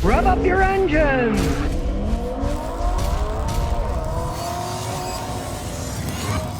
Rev up your engines.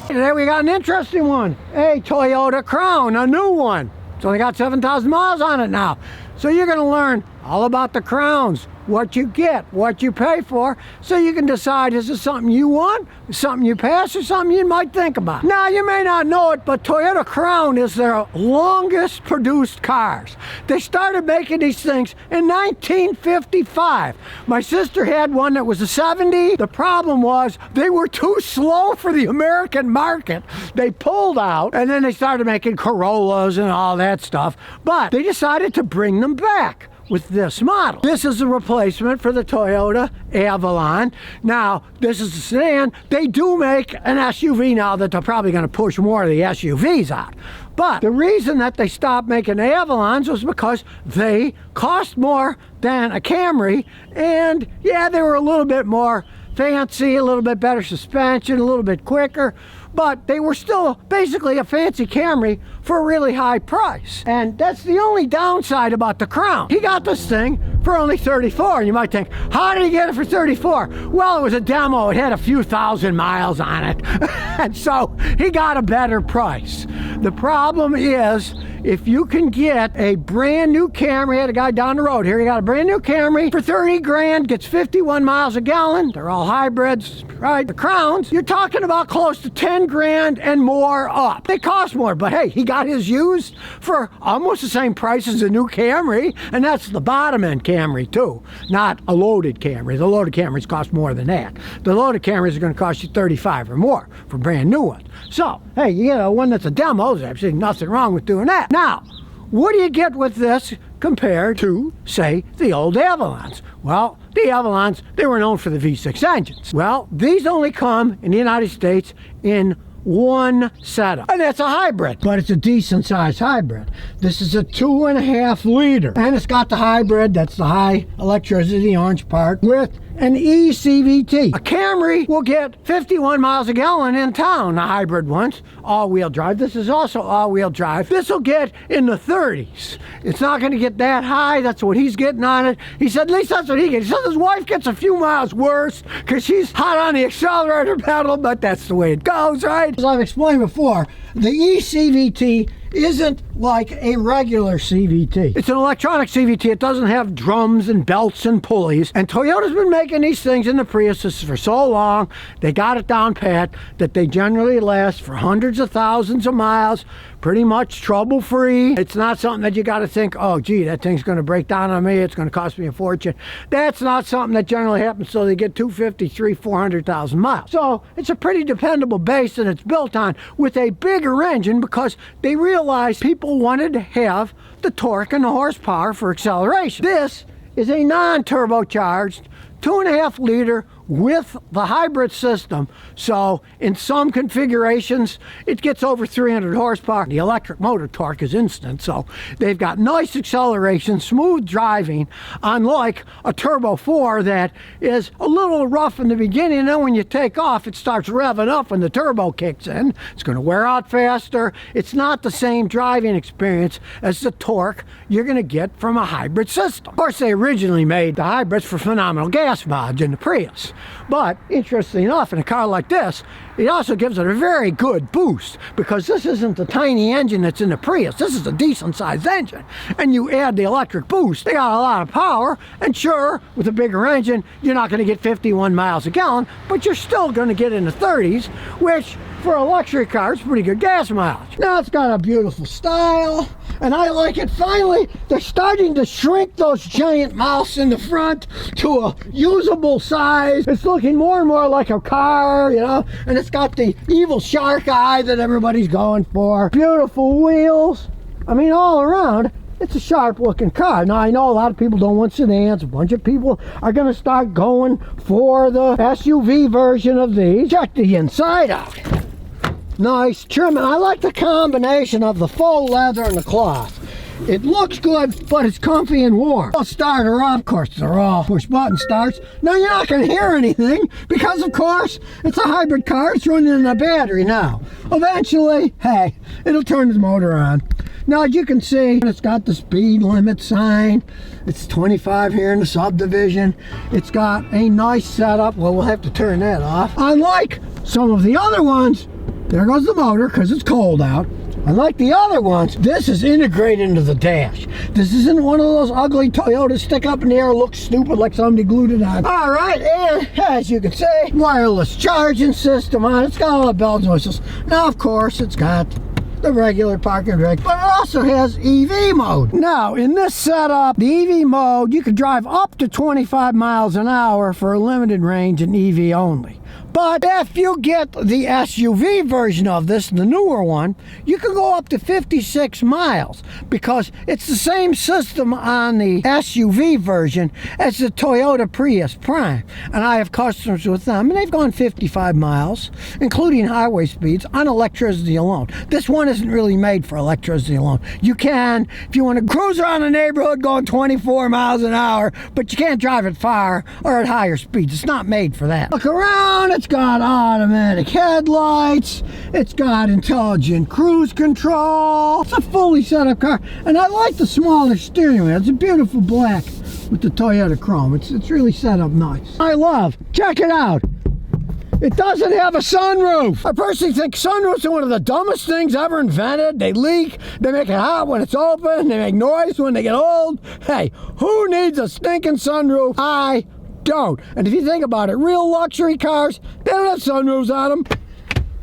Today we got an interesting one. A Toyota Crown, a new one. It's only got 7,000 miles on it now. So you're going to learn all about the Crowns, what you get, what you pay for, so you can decide is this something you want, something you pass, or something you might think about. Now, you may not know it, but Toyota Crown is their longest produced cars. They started making these things in 1955. My sister had one that was a 70. The problem was they were too slow for the American market. They pulled out, and then they started making Corollas and all that stuff, but they decided to bring them back with this model. This is a replacement for the Toyota Avalon. Now, this is a sedan. They do make an SUV now that they're probably going to push more of the SUVs out. But the reason that they stopped making Avalons was because they cost more than a Camry, and yeah, they were a little bit more fancy, a little bit better suspension, a little bit quicker, but they were still basically a fancy Camry for a really high price. And that's the only downside about the Crown. He got this thing for only 34, and you might think, how did he get it for 34? Well, it was a demo. It had a few thousand miles on it, and so he got a better price. The problem is, if you can get a brand new Camry, I had a guy down the road here, he got a brand new Camry for 30 grand, gets 51 miles a gallon. They're all hybrids, right? The Crowns, you're talking about close to 10 grand and more up. They cost more, but hey, he got his used for almost the same price as a new Camry, and that's the bottom end Camry too, not a loaded Camry. The loaded Camrys cost more than that. The loaded Camrys are going to cost you 35 or more for brand new ones. So, hey, you know, one that's a demo, there's absolutely nothing wrong with doing that. Now, what do you get with this compared to, say, the old Avalons? Well, the Avalons, they were known for the V6 engines. Well, these only come in the United States in one setup, and that's a hybrid, but it's a decent sized hybrid. This is a 2.5 liter, and it's got the hybrid, that's the high electricity orange part, with an eCVT. A Camry will get 51 miles a gallon in town, the hybrid ones, all-wheel drive. This is also all-wheel drive. This will get in the 30s. It's not going to get that high. That's what he's getting on it. He said, at least that's what he gets. He said his wife gets a few miles worse because she's hot on the accelerator pedal, but that's the way it goes, right? As I've explained before, the eCVT isn't like a regular CVT. It's an electronic CVT. It doesn't have drums and belts and pulleys. And Toyota's been making these things in the Priuses for so long, they got it down pat, that they generally last for hundreds of thousands of miles, pretty much trouble-free. It's not something that you got to think, oh, gee, that thing's going to break down on me. It's going to cost me a fortune. That's not something that generally happens, so they get 250, 300, 400,000 miles. So it's a pretty dependable base that it's built on with a bigger engine because they realized people wanted to have the torque and the horsepower for acceleration. This is a non-turbocharged 2.5 liter with the hybrid system, so in some configurations it gets over 300 horsepower. The electric motor torque is instant, so they've got nice acceleration, smooth driving, unlike a Turbo 4 that is a little rough in the beginning, and then when you take off it starts revving up when the turbo kicks in. It's going to wear out faster. It's not the same driving experience as the torque you're going to get from a hybrid system. Of course, they originally made the hybrids for phenomenal gas mileage in the Prius. But, interestingly enough, in a car like this, it also gives it a very good boost because this isn't the tiny engine that's in the Prius. This is a decent-sized engine. And you add the electric boost, they got a lot of power, and sure, with a bigger engine, you're not going to get 51 miles a gallon, but you're still going to get in the 30s, which, for a luxury car, is pretty good gas mileage. Now, it's got a beautiful style, and I like it. Finally, they're starting to shrink those giant mouths in the front to a usable size. It's looking more and more like a car, you know, and it's got the evil shark eye that everybody's going for. Beautiful wheels. I mean, all around, it's a sharp looking car. Now, I know a lot of people don't want sedans. A bunch of people are going to start going for the SUV version of these. Check the inside out. Nice trim. I like the combination of the faux leather and the cloth. It looks good, but it's comfy and warm. I'll start her up. Of course, they're all push button starts. Now, you're not going to hear anything because, of course, it's a hybrid car. It's running on a battery now. Eventually, hey, it'll turn the motor on. Now, as you can see, it's got the speed limit sign. It's 25 here in the subdivision. It's got a nice setup. Well, we'll have to turn that off. Unlike some of the other ones, there goes the motor because it's cold out. Unlike the other ones, this is integrated into the dash. This isn't one of those ugly Toyotas stick up in the air, look stupid like somebody glued it on. All right, and as you can see, wireless charging system on it. It's got all the bells and whistles. Now, of course, it's got the regular parking brake, but it also has EV mode. Now, in this setup, the EV mode, you can drive up to 25 miles an hour for a limited range in EV only. But if you get the SUV version of this, the newer one, you can go up to 56 miles because it's the same system on the SUV version as the Toyota Prius Prime. And I have customers with them, and they've gone 55 miles, including highway speeds, on electricity alone. This one isn't really made for electricity alone. You can, if you want to cruise around the neighborhood going 24 miles an hour, but you can't drive it far or at higher speeds. It's not made for that. Look around. It's got automatic headlights. It's got intelligent cruise control. It's a fully set up car. And I like the smaller steering wheel. It's a beautiful black with the Toyota chrome. It's really set up nice. Check it out. It doesn't have a sunroof. I personally think sunroofs are one of the dumbest things ever invented. They leak, they make it hot when it's open, they make noise when they get old. Hey, who needs a stinking sunroof? I don't. And if you think about it, real luxury cars, they don't have sunroofs on them.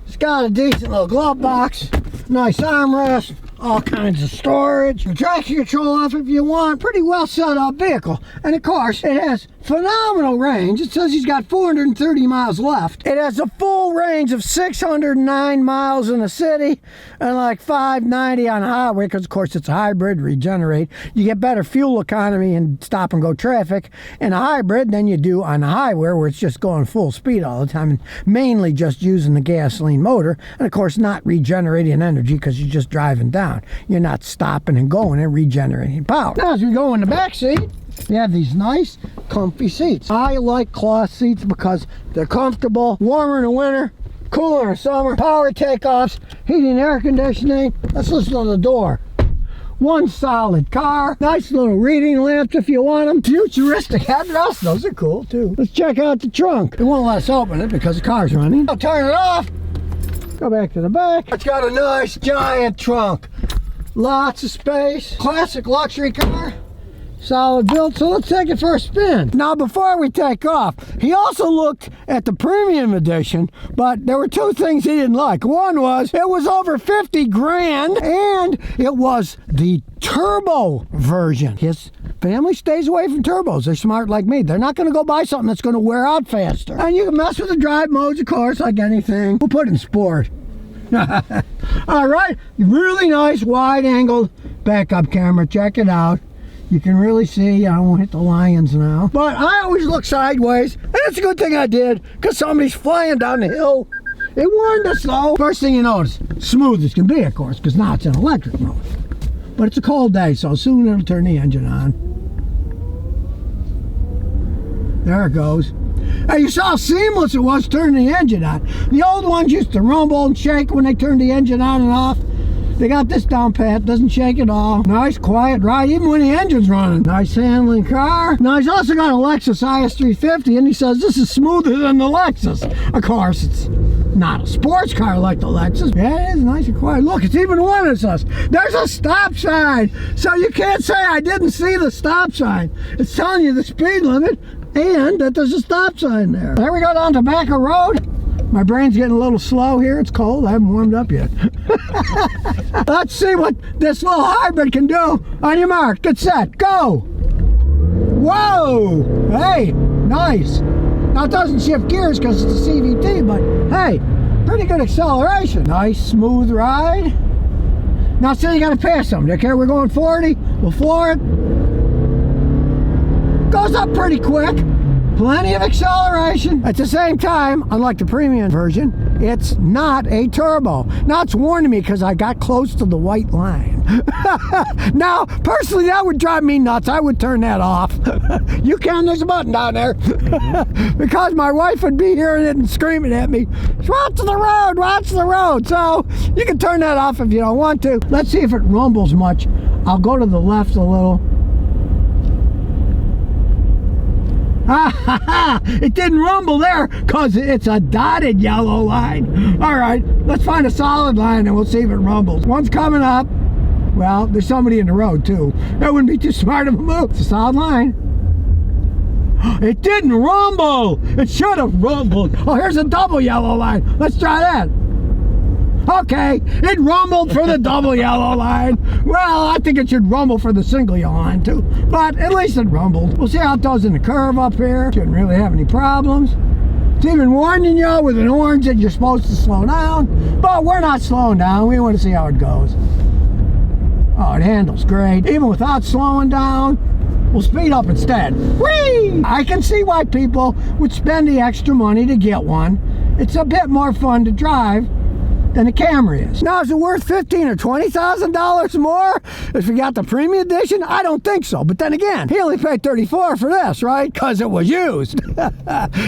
It's got a decent little glove box, nice armrest, all kinds of storage, traction control off if you want. Pretty well set up vehicle. And of course, it has phenomenal range. It says he's got 430 miles left. It has a full range of 609 miles in the city and like 590 on the highway because of course it's a hybrid, regenerate. You get better fuel economy and stop and go traffic in a hybrid than you do on the highway where it's just going full speed all the time and mainly just using the gasoline motor and of course not regenerating energy because you're just driving down. You're not stopping and going and regenerating power. Now as we go in the back seat, you have these nice, comfy seats. I like cloth seats because they're comfortable, warmer in the winter, cooler in the summer, power takeoffs, heating and air conditioning. Let's listen to the door. One solid car, nice little reading lamps if you want them. Futuristic headrests, those are cool too. Let's check out the trunk. It won't let us open it because the car's running. I'll turn it off. Go back to the back. It's got a nice giant trunk. Lots of space. Classic luxury car. Solid build, so let's take it for a spin. Now before we take off, he also looked at the premium edition, but there were two things he didn't like. One was, it was over 50 grand, and it was the turbo version. His family stays away from turbos. They're smart like me. They're not gonna go buy something that's gonna wear out faster. And you can mess with the drive modes, of course, like anything. We'll put it in sport. All right, really nice wide-angled backup camera. Check it out. You can really see. I won't hit the lions now, but I always look sideways, and it's a good thing I did because somebody's flying down the hill. It warned us though. First thing you notice, smooth as can be, of course, because now it's in electric mode. But it's a cold day, so soon it'll turn the engine on. There it goes. Hey, you saw how seamless it was turning the engine on. The old ones used to rumble and shake when they turned the engine on and off. They got this down pat, doesn't shake at all. Nice quiet ride, even when the engine's running. Nice handling car. Now he's also got a Lexus IS350 and he says this is smoother than the Lexus. Of course, it's not a sports car like the Lexus. Yeah, it is nice and quiet. Look, it's even warning us. There's a stop sign. So you can't say I didn't see the stop sign. It's telling you the speed limit and that there's a stop sign there. There we go down Tobacco Road. My brain's getting a little slow here. It's cold. I haven't warmed up yet. Let's see what this little hybrid can do. On your mark, get set, go. Whoa! Hey, nice. Now it doesn't shift gears because it's a CVT, but hey, pretty good acceleration. Nice, smooth ride. Now say you gotta pass something. Okay, we're going 40. We'll floor it. Goes up pretty quick. Plenty of acceleration. At the same time, unlike the premium version, it's not a turbo. Now it's warning me because I got close to the white line. Now, personally, that would drive me nuts. I would turn that off. You can, there's a button down there. Because my wife would be hearing it and screaming at me, watch the road, watch the road. So you can turn that off if you don't want to. Let's see if it rumbles much. I'll go to the left a little. It didn't rumble there because it's a dotted yellow line. All right, let's find a solid line and we'll see if it rumbles. One's coming up. Well, there's somebody in the road too. That wouldn't be too smart of a move. It's a solid line. It didn't rumble. It should have rumbled. Oh, here's a double yellow line. Let's try that. Okay, it rumbled for the double yellow line. Well, I think it should rumble for the single yellow line too, but at least it rumbled. We'll see how it does in the curve up here. Shouldn't really have any problems. It's even warning you with an orange that you're supposed to slow down, but we're not slowing down. We want to see how it goes. Oh, it handles great. Even without slowing down, we'll speed up instead. Whee! I can see why people would spend the extra money to get one. It's a bit more fun to drive than a Camry is. Now, is it worth $15,000 or $20,000 more if you got the premium edition? I don't think so. But then again, he only paid $34,000 for this, right? Because it was used.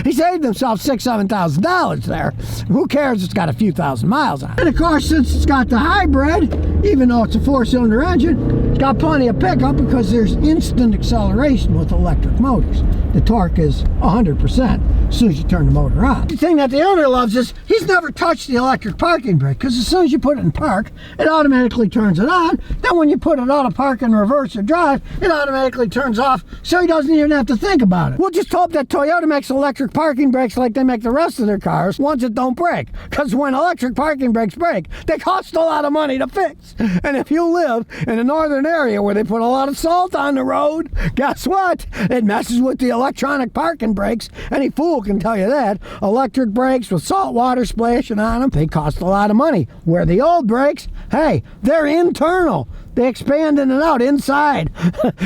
He saved himself $6,000, $7,000 there. Who cares? It's got a few thousand miles on it. And of course, since it's got the hybrid, even though it's a 4-cylinder engine, it's got plenty of pickup because there's instant acceleration with electric motors. The torque is 100% as soon as you turn the motor on. The thing that the owner loves is he's never touched the electric parking brake, because as soon as you put it in park, it automatically turns it on. Then when you put it out of park and reverse or drive, it automatically turns off, so he doesn't even have to think about it. We'll just hope that Toyota makes electric parking brakes like they make the rest of their cars, ones that don't break. Because when electric parking brakes break, they cost a lot of money to fix. And if you live in a northern area where they put a lot of salt on the road, guess what? It messes with the electronic parking brakes. Any fool can tell you that. Electric brakes with salt water splashing on them, they cost a lot of money. Where the old brakes, hey, they're internal. They expand in and out inside.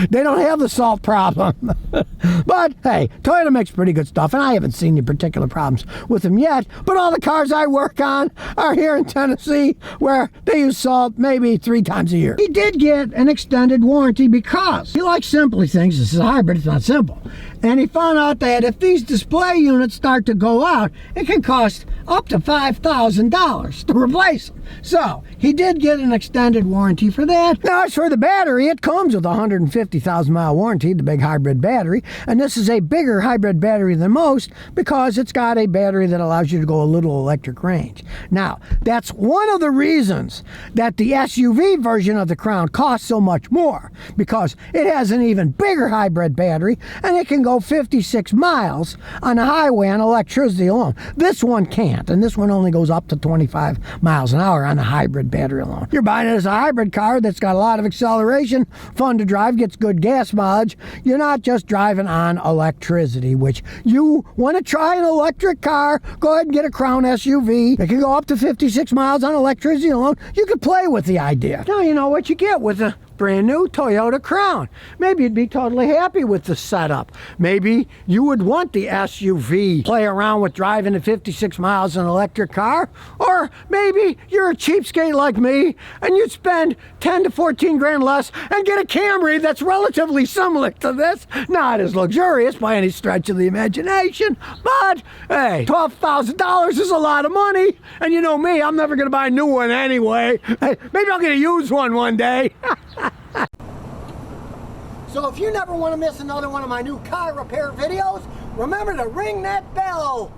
They don't have the salt problem. But hey, Toyota makes pretty good stuff, and I haven't seen any particular problems with them yet. But all the cars I work on are here in Tennessee, where they use salt maybe 3 times a year. He did get an extended warranty because he likes simply things. This is a hybrid, it's not simple. And he found out that if these display units start to go out, it can cost up to $5,000 to replace them. So he did get an extended warranty for that. Now, as for the battery, it comes with a 150,000 mile warranty, the big hybrid battery. And this is a bigger hybrid battery than most because it's got a battery that allows you to go a little electric range. Now, that's one of the reasons that the SUV version of the Crown costs so much more, because it has an even bigger hybrid battery and it can go 56 miles on the highway on electricity alone. This one can't, and this one only goes up to 25 miles an hour on a hybrid battery alone. You're buying it as a hybrid car that's got a lot of acceleration, fun to drive, gets good gas mileage. You're not just driving on electricity, which you want to try an electric car, go ahead and get a Crown SUV. It can go up to 56 miles on electricity alone. You could play with the idea. Now you know what you get with a brand new Toyota Crown. Maybe you'd be totally happy with the setup. Maybe you would want the SUV, play around with driving at 56 miles in an electric car. Or maybe you're a cheapskate like me and you'd spend 10 to 14 grand less and get a Camry that's relatively similar to this. Not as luxurious by any stretch of the imagination, but hey, $12,000 is a lot of money. And you know me, I'm never gonna buy a new one anyway. Hey, maybe I'll get a used one day. So if you never want to miss another one of my new car repair videos, remember to ring that bell.